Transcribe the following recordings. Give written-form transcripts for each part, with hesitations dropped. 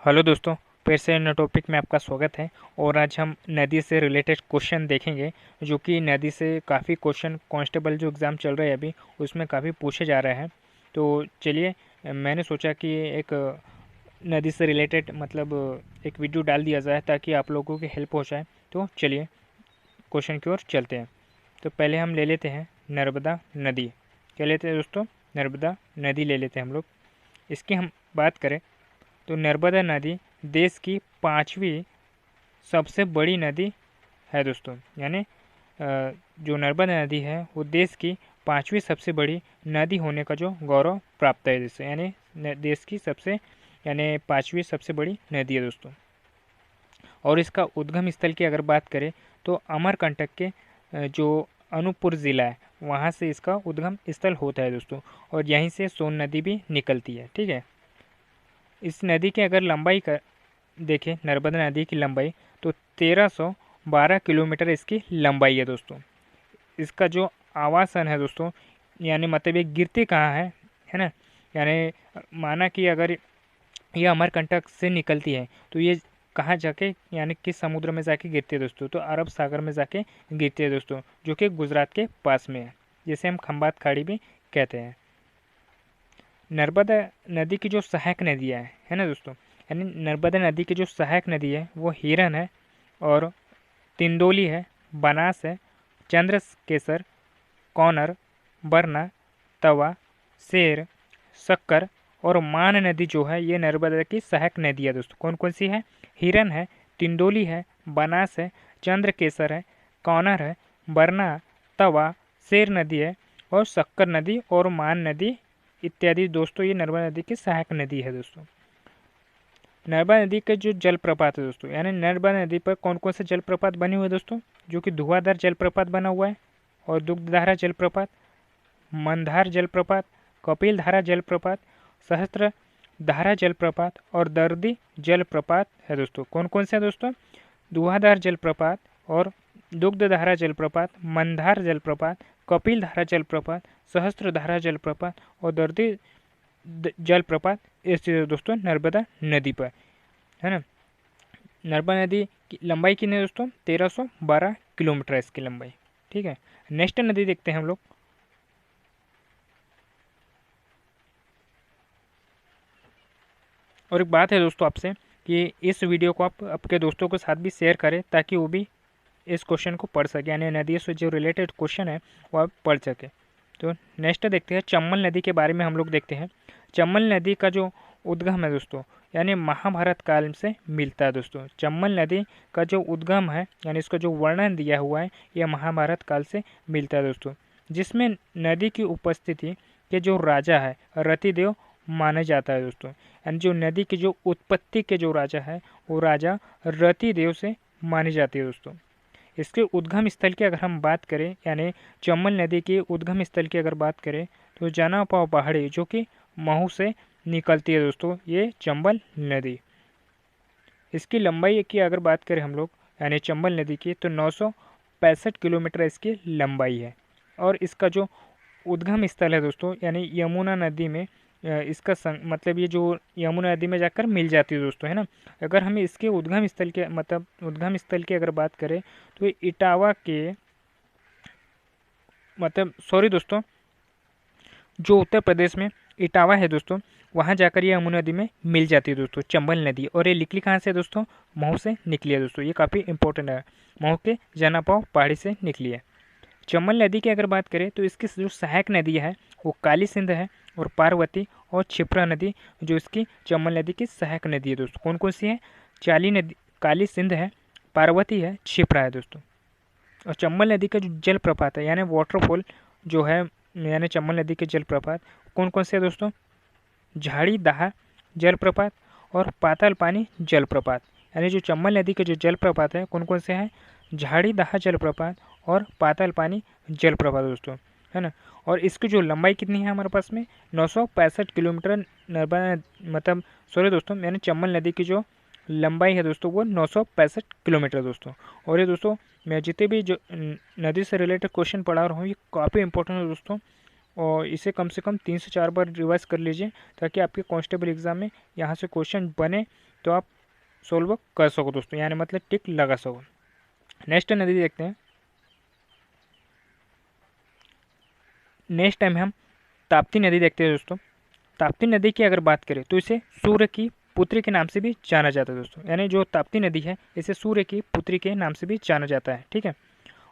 Hello दोस्तों, फिर से नए टॉपिक में आपका स्वागत है। और आज हम नदी से रिलेटेड क्वेश्चन देखेंगे, जो कि नदी से काफ़ी क्वेश्चन कांस्टेबल जो एग्ज़ाम चल रहे हैं अभी उसमें काफ़ी पूछे जा रहे हैं। तो चलिए, मैंने सोचा कि एक नदी से रिलेटेड मतलब एक वीडियो डाल दिया जाए ताकि आप लोगों की हेल्प हो जाए। तो चलिए क्वेश्चन की ओर चलते हैं। तो पहले हम ले लेते हैं नर्मदा नदी। क्या लेते हैं दोस्तों? नर्मदा नदी ले लेते हैं हम लोग। इसकी हम बात करें तो नर्मदा नदी देश की 5वीं सबसे बड़ी नदी है दोस्तों। यानी जो नर्मदा नदी है वो देश की 5वीं सबसे बड़ी नदी होने का जो गौरव प्राप्त है जैसे, यानी देश की सबसे यानी 5वीं सबसे बड़ी नदी है दोस्तों। और इसका उद्गम स्थल की अगर बात करें तो अमरकंटक के जो अनूपपुर ज़िला है वहाँ से इसका उद्गम स्थल होता है दोस्तों। और यहीं से सोन नदी भी निकलती है। ठीक है, इस नदी की अगर लंबाई कर देखें, नर्मदा नदी की लंबाई तो 1312 किलोमीटर इसकी लंबाई है दोस्तों। इसका जो आवासन है दोस्तों, यानी मतलब ये गिरती कहाँ है ना। यानी माना कि अगर ये अमरकंटक से निकलती है तो ये कहाँ जाके यानी किस समुद्र में जाके गिरती है दोस्तों, तो अरब सागर में जाके गिरती है दोस्तों, जो कि गुजरात के पास में है, जिसे हम खंबात खाड़ी भी कहते हैं। नर्मदा नदी की जो सहायक नदियाँ है ना दोस्तों, यानी नर्मदा नदी की जो सहायक नदी है वो हिरन है और तिंदोली है, बनास है, चंद्रकेसर, कौनर, बरना, तवा, शेर, शक्कर और मान नदी जो है ये नर्मदा की सहायक नदी है दोस्तों। कौन कौन सी है? हिरन है, तिंदोली है, बनास है, चंद्रकेसर है, कौनर है, बरना, तवा, शेर नदी है और शक्कर नदी और मान नदी इत्यादि दोस्तों ये नर्मदा नदी की सहायक नदी है दोस्तों। नर्मदा नदी के जो जलप्रपात है दोस्तों, यानी नर्मदा नदी पर कौन कौन से जलप्रपात बने हुए हैं दोस्तों, जो कि धुआंधार जलप्रपात बना हुआ है और दुग्धधारा जलप्रपात, मंदार जलप्रपात, कपिल धारा जलप्रपात, सहस्त्र धारा जलप्रपात और दर्दी जलप्रपात है दोस्तों। कौन कौन से है दोस्तों? धुआंधार जलप्रपात और दुग्धधारा जलप्रपात, मंदार जलप्रपात, कपिल धारा जलप्रपात, सहस्त्र धारा जलप्रपात और दर्दी जलप्रपात स्थित है दोस्तों नर्मदा नदी पर, है ना। नर्मदा नदी की लंबाई कितनी है दोस्तों? 1312 किलोमीटर है इसकी लंबाई। ठीक है, नेक्स्ट नदी देखते हैं हम लोग। और एक बात है दोस्तों आपसे कि इस वीडियो को आप आपके दोस्तों के साथ भी शेयर करें ताकि वो भी इस क्वेश्चन को पढ़ सके, यानी नदियों से जो रिलेटेड क्वेश्चन है वो आप पढ़ सके। तो नेक्स्ट देखते हैं चंबल नदी के बारे में हम लोग देखते हैं। चंबल नदी का जो उद्गम है दोस्तों, यानी महाभारत काल से मिलता है दोस्तों। चंबल नदी का जो उद्गम है यानी इसका जो वर्णन दिया हुआ है यह महाभारत काल से मिलता है दोस्तों, जिसमें नदी की उपस्थिति के जो राजा है रतिदेव माना जाता है दोस्तों। यानी जो नदी की जो उत्पत्ति के जो राजा है वो राजा रतिदेव से मानी जाती है दोस्तों। इसके उद्गम स्थल की अगर हम बात करें, यानी चंबल नदी के उद्गम स्थल की अगर बात करें तो जनापाव पहाड़ी जो कि महू से निकलती है दोस्तों ये चंबल नदी। इसकी लंबाई की अगर बात करें हम लोग यानी चंबल नदी की तो 965 किलोमीटर इसकी लंबाई है। और इसका जो उद्गम स्थल है दोस्तों, यानी यमुना नदी में इसका मतलब ये जो यमुना नदी में जाकर मिल जाती है दोस्तों, है ना। अगर हम इसके उद्गम स्थल के मतलब उद्गम स्थल की अगर बात करें तो ये इटावा के मतलब सॉरी दोस्तों, जो उत्तर प्रदेश में इटावा है दोस्तों वहाँ जाकर ये यमुना नदी में मिल जाती है दोस्तों चंबल नदी। और ये निकली कहाँ से दोस्तों? महू से निकली है दोस्तों। ये काफ़ी इंपॉर्टेंट है, महू के जनापाव पहाड़ी से निकली है। चंबल नदी की अगर बात करें तो इसकी जो सहायक नदी है वो काली सिंध है और पार्वती और क्षिप्रा नदी जो इसकी चंबल नदी की सहायक नदी है दोस्तों। कौन कौन सी है? चाली नदी, काली सिंध है, पार्वती है, क्षिप्रा है दोस्तों। और चंबल नदी का जो जलप्रपात है यानी वाटरफॉल जो है, यानी चंबल नदी के जलप्रपात कौन कौन से है दोस्तों? झाड़ी दहा जलप्रपात और पाताल पानी जलप्रपात। यानी जो चंबल नदी के जो जलप्रपात है कौन कौन से हैं? झाड़ी दहा जलप्रपात और पाताल पानी जलप्रपात दोस्तों, है ना। और इसकी जो लंबाई कितनी है हमारे पास में? 965 किलोमीटर नर्मदा मतलब सॉरी दोस्तों, यानी चंबल नदी की जो लंबाई है दोस्तों वो 965 किलोमीटर दोस्तों। और ये दोस्तों मैं जितने भी जो नदी से रिलेटेड क्वेश्चन पढ़ा रहा हूँ ये काफ़ी इंपॉर्टेंट है दोस्तों, और इसे कम से कम 3 से 4 बार रिवाइज कर लीजिए ताकि आपके कांस्टेबल एग्ज़ाम में यहाँ से क्वेश्चन बने तो आप सोल्व कर सको दोस्तों, यानी मतलब टिक लगा सको। नेक्स्ट नदी देखते हैं। नेक्स्ट टाइम हम ताप्ती नदी देखते हैं दोस्तों। ताप्ती नदी की अगर बात करें तो इसे सूर्य की पुत्री के नाम से भी जाना जाता है दोस्तों, यानी जो ताप्ती नदी है इसे सूर्य की पुत्री के नाम से भी जाना जाता है, ठीक है।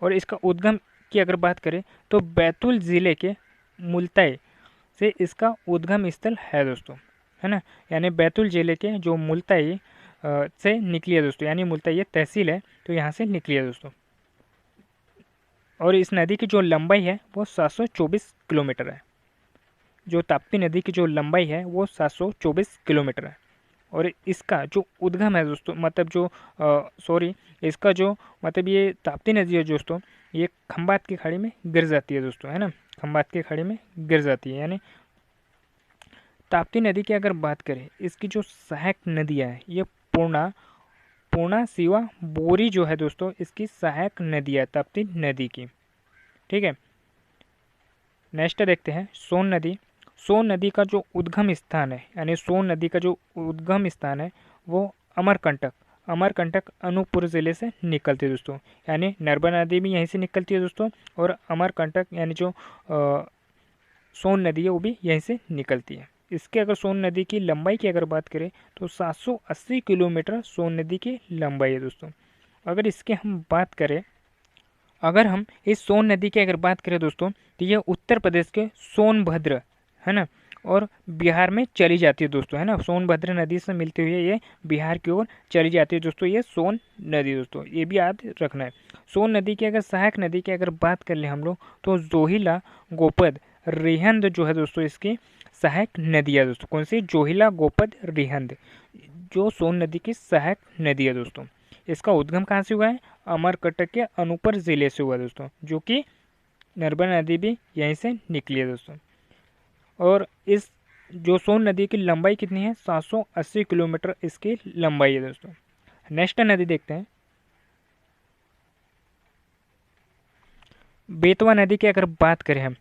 और इसका उद्गम की अगर बात करें तो बैतूल ज़िले के मुल्ताई से इसका उद्गम स्थल है दोस्तों, है ना। यानी बैतूल ज़िले के जो मुल्ताई से निकली है दोस्तों, यानी मुल्ताई ये तहसील है तो यहाँ से निकली है दोस्तों। और इस नदी की जो लंबाई है वो 724 किलोमीटर है। जो ताप्ती नदी की जो लंबाई है वो 724 किलोमीटर है। और इसका जो उद्गम है दोस्तों, मतलब जो इसका जो मतलब ये ताप्ती नदी है दोस्तों, ये खंबात की खाड़ी में गिर जाती है दोस्तों, है ना। खंबात की खाड़ी में गिर जाती है। यानी ताप्ती नदी की अगर बात करें, इसकी जो सहायक नदियाँ है ये पूर्णा सिवा बोरी जो है दोस्तों, इसकी सहायक नदी है ताप्ती नदी की, ठीक है। नेक्स्ट देखते हैं सोन नदी। सोन नदी का जो उद्गम स्थान है, यानी सोन नदी का जो उद्गम स्थान है वो अमरकंटक अनूपपुर ज़िले से निकलती है दोस्तों। यानी नर्मदा नदी भी यहीं से निकलती है दोस्तों, और अमरकंटक यानी जो सोन नदी है वो भी यहीं से निकलती है। इसके अगर सोन नदी की लंबाई की अगर बात करें तो 780 किलोमीटर सोन नदी की लंबाई है दोस्तों। अगर इसके हम बात करें, अगर हम इस सोन नदी की अगर बात करें दोस्तों तो ये उत्तर प्रदेश के सोनभद्र, है ना, और बिहार में चली जाती है दोस्तों, है ना। सोनभद्र नदी से मिलते हुए ये बिहार की ओर चली जाती है दोस्तों, ये सोन नदी दोस्तों, ये भी याद रखना है। सोन नदी की अगर सहायक नदी की अगर बात कर ले हम लोग तो जोहिला, गोपद, रिहंद जो है दोस्तों इसकी सहायक नदी है दोस्तों। कौन सी? जोहिला, गोपद, रिहंद, जो सोन नदी की सहायक नदी है दोस्तों। इसका उद्गम कहाँ से हुआ है? अमरकंटक के अनूपपुर ज़िले से हुआ दोस्तों, जो कि नर्मदा नदी भी यहीं से निकली है दोस्तों। और इस जो सोन नदी की लंबाई कितनी है? 780 किलोमीटर इसकी लंबाई है दोस्तों। नेक्स्ट नदी देखते हैं। बेतवा नदी की अगर बात करें हम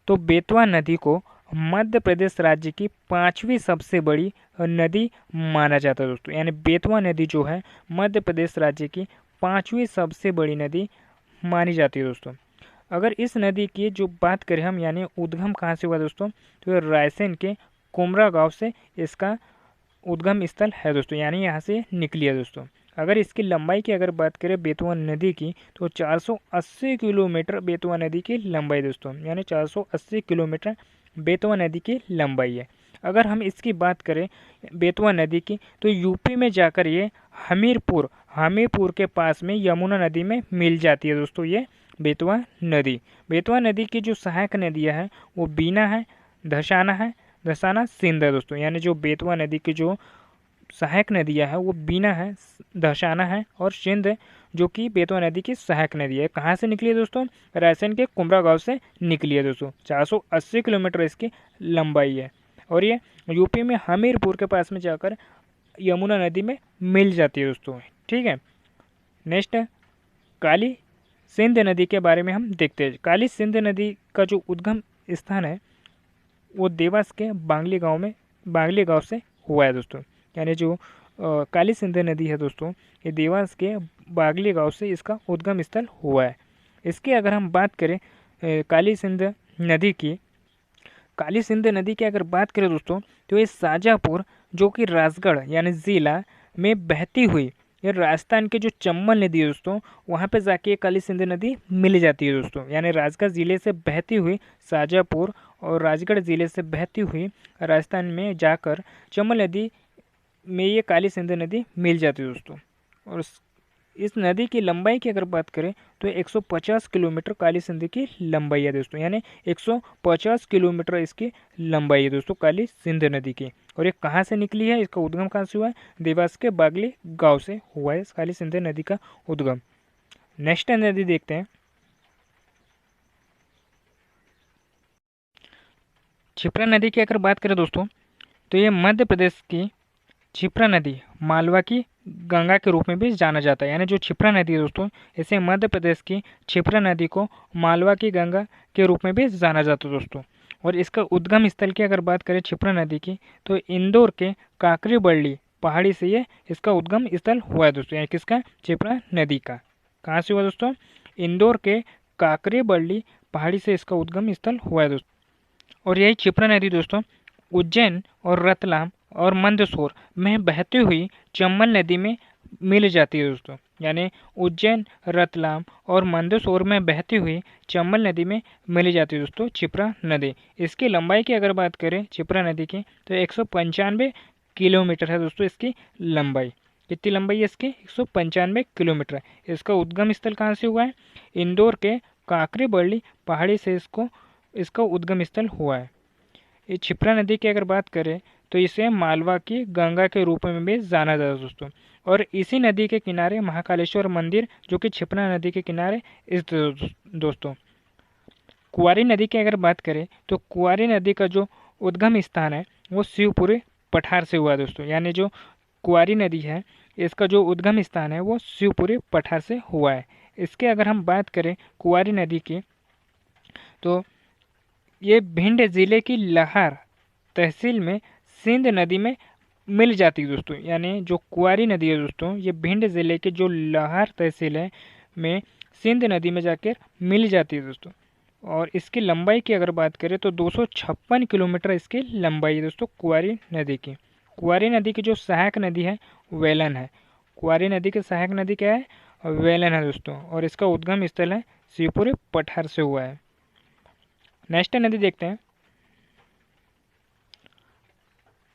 तो बेतवा नदी को मध्य प्रदेश राज्य की 5वीं सबसे बड़ी नदी माना जाता है दोस्तों। यानी बेतवा नदी जो है मध्य प्रदेश राज्य की 5वीं सबसे बड़ी नदी मानी जाती है दोस्तों। अगर इस नदी की जो बात करें हम, यानी उद्गम कहाँ से हुआ दोस्तों, तो रायसेन के कुमरा गांव से इसका उद्गम स्थल है दोस्तों, यानी यहाँ से निकली है दोस्तों। अगर इसकी लंबाई की अगर बात करें बेतवा नदी की तो 480 किलोमीटर बेतवा नदी की लंबाई दोस्तों, यानी 480 किलोमीटर बेतवा नदी की लंबाई है। अगर हम इसकी बात करें बेतवा नदी की तो यूपी में जाकर ये हमीरपुर के पास में यमुना नदी में मिल जाती है दोस्तों, ये बेतवा नदी। बेतवा नदी की जो सहायक नदियाँ हैं वो बीना है, धसाना, सिंध है दोस्तों। यानी जो बेतवा नदी की जो सहायक नदियाँ है वो बीना है, धसाना है और सिंध, जो कि बेतवा नदी की सहायक नदी है। कहाँ से निकली है दोस्तों? रायसेन के कुमरा गांव से निकली है दोस्तों। 480 किलोमीटर इसकी लंबाई है और ये यूपी में हमीरपुर के पास में जाकर यमुना नदी में मिल जाती है दोस्तों, ठीक है। नेक्स्ट काली सिंध नदी के बारे में हम देखते हैं। काली सिंध नदी का जो उद्गम स्थान है वो देवास के बांगली गांव से हुआ है दोस्तों। यानी जो काली सिंध नदी है दोस्तों, ये देवास के बागली गांव से इसका उद्गम स्थल हुआ है। इसकी अगर हम बात करें काली सिंध नदी की अगर बात करें दोस्तों तो ये शाजापुर, जो कि राजगढ़ यानी ज़िला में बहती हुई ये राजस्थान के जो चंबल नदी है दोस्तों, वहाँ पे जाके काली सिंध नदी मिल जाती है दोस्तों। यानी राजगढ़ ज़िले से बहती हुई शाजापुर और राजगढ़ ज़िले से बहती हुई राजस्थान में जाकर चंबल नदी में ये काली सिंध नदी मिल जाती है दोस्तों। और इस नदी की लंबाई की अगर बात करें तो 150 किलोमीटर काली सिंध की लंबाई है दोस्तों, यानी 150 किलोमीटर इसकी लंबाई है दोस्तों काली सिंध नदी की। और ये कहाँ से निकली है, इसका उद्गम कहाँ से हुआ है? देवास के बागली गांव से हुआ है इस काली सिंध नदी का उद्गम। नेक्स्ट नदी देखते हैं। क्षिप्रा नदी की अगर बात करें दोस्तों तो ये मध्य प्रदेश की क्षिप्रा नदी मालवा की गंगा के रूप में भी जाना जाता है। यानी जो क्षिप्रा नदी है दोस्तों, इसे मध्य प्रदेश की क्षिप्रा नदी को मालवा की गंगा के रूप में भी जाना जाता है दोस्तों। और इसका उद्गम स्थल की अगर बात करें क्षिप्रा नदी की, तो इंदौर के काकरी बरली पहाड़ी से ये इसका उद्गम स्थल हुआ है दोस्तों। यानी किसका? क्षिप्रा नदी का। कहाँ से हुआ दोस्तों? इंदौर के काकरी बरली पहाड़ी से इसका उद्गम स्थल हुआ है दोस्तों। और यही क्षिप्रा नदी दोस्तों उज्जैन और रतलाम और मंदसौर में बहती हुई चंबल नदी में मिल जाती है दोस्तों। यानी उज्जैन, रतलाम और मंदसौर में बहती हुई चंबल नदी में मिल जाती है दोस्तों क्षिप्रा नदी। इसकी लंबाई की अगर बात करें क्षिप्रा नदी की, तो 195 किलोमीटर है दोस्तों इसकी लंबाई। कितनी लंबाई है इसकी? 195 किलोमीटर है। इसका उद्गम स्थल कहाँ से हुआ है? इंदौर के काकरी बरली पहाड़ी से इसका उद्गम स्थल हुआ है। ये क्षिप्रा नदी की अगर बात करें तो इसे मालवा की गंगा के रूप में भी जाना जाता है दोस्तों। और इसी नदी के किनारे महाकालेश्वर मंदिर जो कि क्षिप्रा नदी के किनारे स्थित दोस्तों। कुंवारी नदी की अगर बात करें तो कुंवारी नदी का जो उद्गम स्थान है वो शिवपुरी पठार से हुआ है दोस्तों। यानी जो कुंवारी नदी है इसका जो उद्गम स्थान है वो शिवपुरी पठार से हुआ है। इसके अगर हम बात करें कुंवारी नदी की, तो ये भिंड जिले की लाहौर तहसील में सिंध नदी में मिल जाती है दोस्तों। यानी जो कुंवारी नदी है दोस्तों ये भिंड जिले के जो लाहौर तहसील है में सिंध नदी में जाकर मिल जाती है दोस्तों। और इसकी लंबाई की अगर बात करें तो 256 किलोमीटर इसकी लंबाई है दोस्तों कुंवारी नदी की। कुंवारी नदी की जो सहायक नदी है वेलन है। कुंवारी नदी की सहायक नदी क्या है? वेलन है दोस्तों। और इसका उद्गम स्थल है शिवपुरी पठार से हुआ है। नेक्स्ट नदी देखते हैं।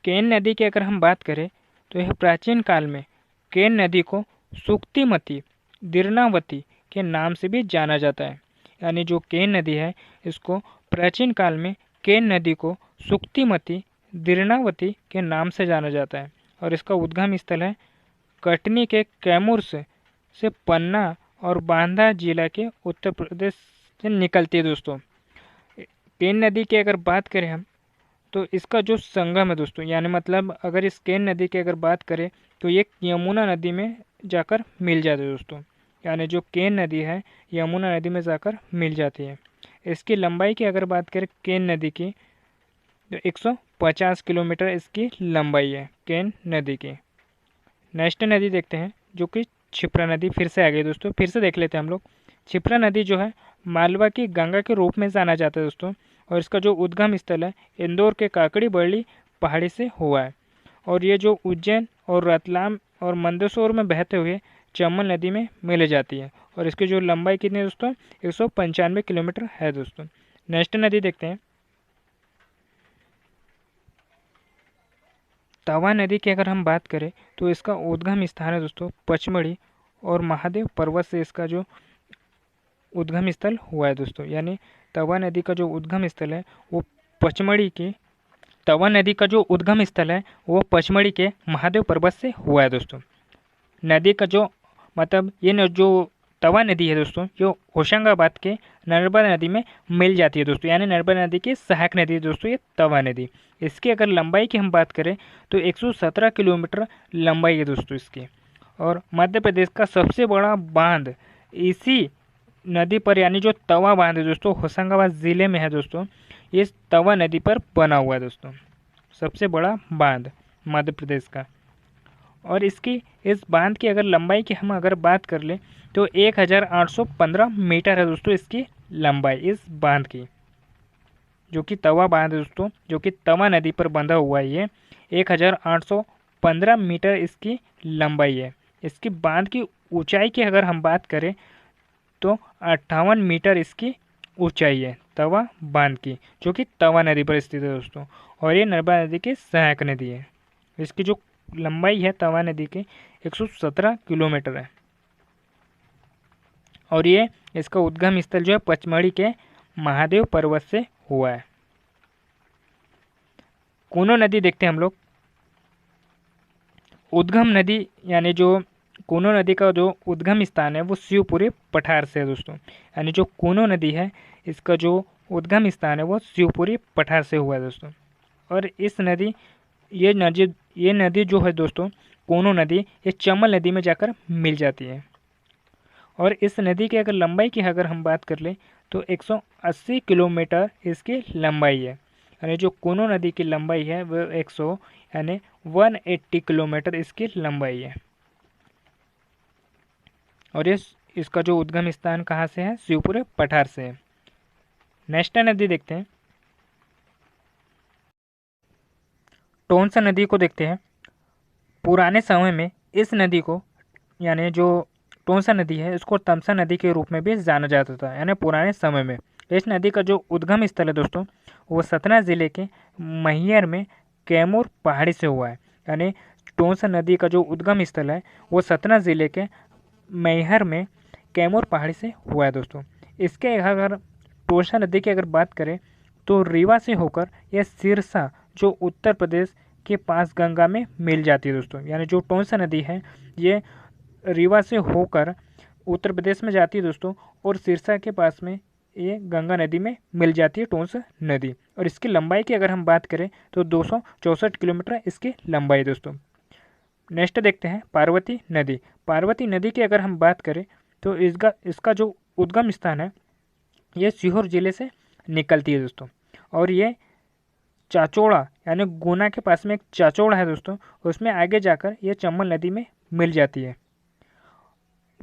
केन नदी की अगर हम बात करें तो यह प्राचीन काल में केन नदी को सुक्तिमती दीर्णावती के नाम से भी जाना जाता है। यानी जो केन नदी है इसको प्राचीन काल में केन नदी को सुक्तिमती दीर्णावती के नाम से जाना जाता है। और इसका उद्गम स्थल है कटनी के कैमूर से पन्ना और बांदा जिला के उत्तर प्रदेश से निकलती है दोस्तों। केन नदी की अगर बात करें हम तो इसका जो संगम है दोस्तों, यानी मतलब अगर इस केन नदी की अगर बात करें तो ये यमुना नदी में जाकर मिल जाती है दोस्तों। यानी जो केन नदी है यमुना नदी में जाकर मिल जाती है। इसकी लंबाई की अगर बात करें केन नदी की तो 150 किलोमीटर इसकी लंबाई है केन नदी की। नेक्स्ट नदी देखते हैं जो कि क्षिप्रा नदी फिर से आ गई दोस्तों। फिर से देख लेते हैं हम लोग। क्षिप्रा नदी जो है मालवा की गंगा के रूप में जाना जाता है दोस्तों। और इसका जो उद्गम स्थल है इंदौर के काकड़ी बरली पहाड़ी से हुआ है। और ये जो उज्जैन और रतलाम और मंदसौर में बहते हुए चंबल नदी में मिल जाती है। और इसकी जो लंबाई कितनी है दोस्तों? 195 किलोमीटर है दोस्तों। नेक्स्ट नदी देखते हैं। तवा नदी की अगर हम बात करें तो इसका उद्गम स्थान है दोस्तों पचमढ़ी और महादेव पर्वत से इसका जो उद्गम स्थल हुआ है दोस्तों। यानी तवा नदी का जो उद्गम स्थल है वो पचमढ़ी के तवा नदी का जो उद्गम स्थल है वो पचमढ़ी के महादेव पर्वत से हुआ है दोस्तों। नदी का जो मतलब ये जो तवा नदी है दोस्तों जो होशंगाबाद के नर्मदा नदी में मिल जाती है दोस्तों। यानी नर्मदा नदी की सहायक नदी है दोस्तों ये तवा नदी। इसकी अगर लंबाई की हम बात करें तो 117 किलोमीटर लंबाई है दोस्तों इसकी। और मध्य प्रदेश का सबसे बड़ा बांध इसी नदी पर यानी जो तवा बांध है दोस्तों होशंगाबाद ज़िले में है दोस्तों। ये तवा नदी पर बना हुआ है दोस्तों सबसे बड़ा बांध मध्य प्रदेश का। और इसकी इस बांध की अगर लंबाई की हम अगर बात कर लें तो 1815 मीटर है दोस्तों इसकी लंबाई इस बांध की, जो कि तवा बांध है दोस्तों जो कि तवा नदी पर बंधा हुआ है। ये 1815 मीटर इसकी लंबाई है। इसकी बांध की ऊंचाई की अगर हम बात करें तो 58 मीटर इसकी ऊंचाई है तवा बांध की, जो कि तवा नदी पर स्थित है दोस्तों। और ये नर्मदा नदी की सहायक नदी है। इसकी जो लंबाई है तवा नदी की 117 किलोमीटर है। और ये इसका उद्गम स्थल जो है पचमढ़ी के महादेव पर्वत से हुआ है। कूनो नदी देखते हैं हम लोग। उद्गम नदी यानी जो कूनो नदी का जो उद्गम स्थान है वो शिवपुरी पठार से है दोस्तों। यानी जो कूनो नदी है इसका जो उद्गम स्थान है वो शिवपुरी पठार से हुआ है दोस्तों। और इस नदी ये नदी जो है दोस्तों कूनो नदी ये चंबल नदी में जाकर मिल जाती है। और इस नदी की अगर लंबाई की अगर हम बात कर लें तो 180 किलोमीटर इसकी लंबाई है। यानी जो कूनो नदी की लंबाई है वो 180 किलोमीटर इसकी लंबाई है। और इसका जो उद्गम स्थान कहाँ से है, शिवपुरी पठार से है। नेक्स्ट नदी देखते हैं, टोंसा नदी को देखते हैं। पुराने समय में इस नदी को, यानी जो टोंसा नदी है, इसको तमसा नदी के रूप में भी जाना जाता था, यानी पुराने समय में। इस नदी का जो उद्गम स्थल है दोस्तों, वो सतना जिले के मैहर में कैमूर पहाड़ी से हुआ है। यानी टोंसा नदी का जो उद्गम स्थल है वो सतना जिले के मैहर में कैमूर पहाड़ी से हुआ है दोस्तों। इसके अगर टोंसा नदी की अगर बात करें तो रीवा से होकर यह सिरसा जो उत्तर प्रदेश के पास गंगा में मिल जाती है दोस्तों। यानी जो टोंसा नदी है ये रीवा से होकर उत्तर प्रदेश में जाती है दोस्तों, और सिरसा के पास में ये गंगा नदी में मिल जाती है टोंसा नदी। और इसकी लंबाई की अगर हम बात करें तो 264 किलोमीटर इसकी लंबाई दोस्तों। नेक्स्ट देखते हैं पार्वती नदी। पार्वती नदी की अगर हम बात करें तो इसका जो उद्गम स्थान है ये सीहोर जिले से निकलती है दोस्तों। और ये चाचौड़ा यानी गुना के पास में एक चाचौड़ा है दोस्तों, उसमें आगे जाकर ये चंबल नदी में मिल जाती है।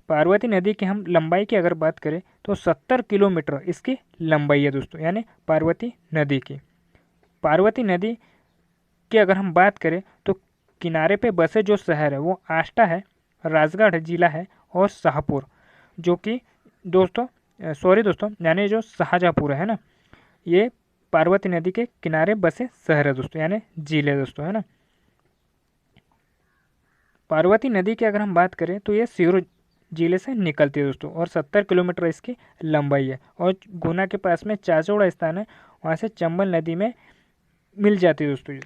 पार्वती नदी की हम लंबाई की अगर बात करें तो 70 किलोमीटर इसकी लंबाई है दोस्तों, यानी पार्वती नदी की। पार्वती नदी की अगर हम बात करें तो किनारे पे बसे जो शहर है वो आष्टा है, राजगढ़ जिला है, और शाहपुर, जो कि दोस्तों यानी जो शाहजहाँपुर है ना, ये पार्वती नदी के किनारे बसे शहर है दोस्तों, यानी जिले दोस्तों, है ना। पार्वती नदी की अगर हम बात करें तो ये सीहोर जिले से निकलती है दोस्तों, और 70 किलोमीटर इसकी लंबाई है। और गुना के पास में चाचौड़ा स्थान है, वहाँ से चंबल नदी में मिल जाती है दोस्तों।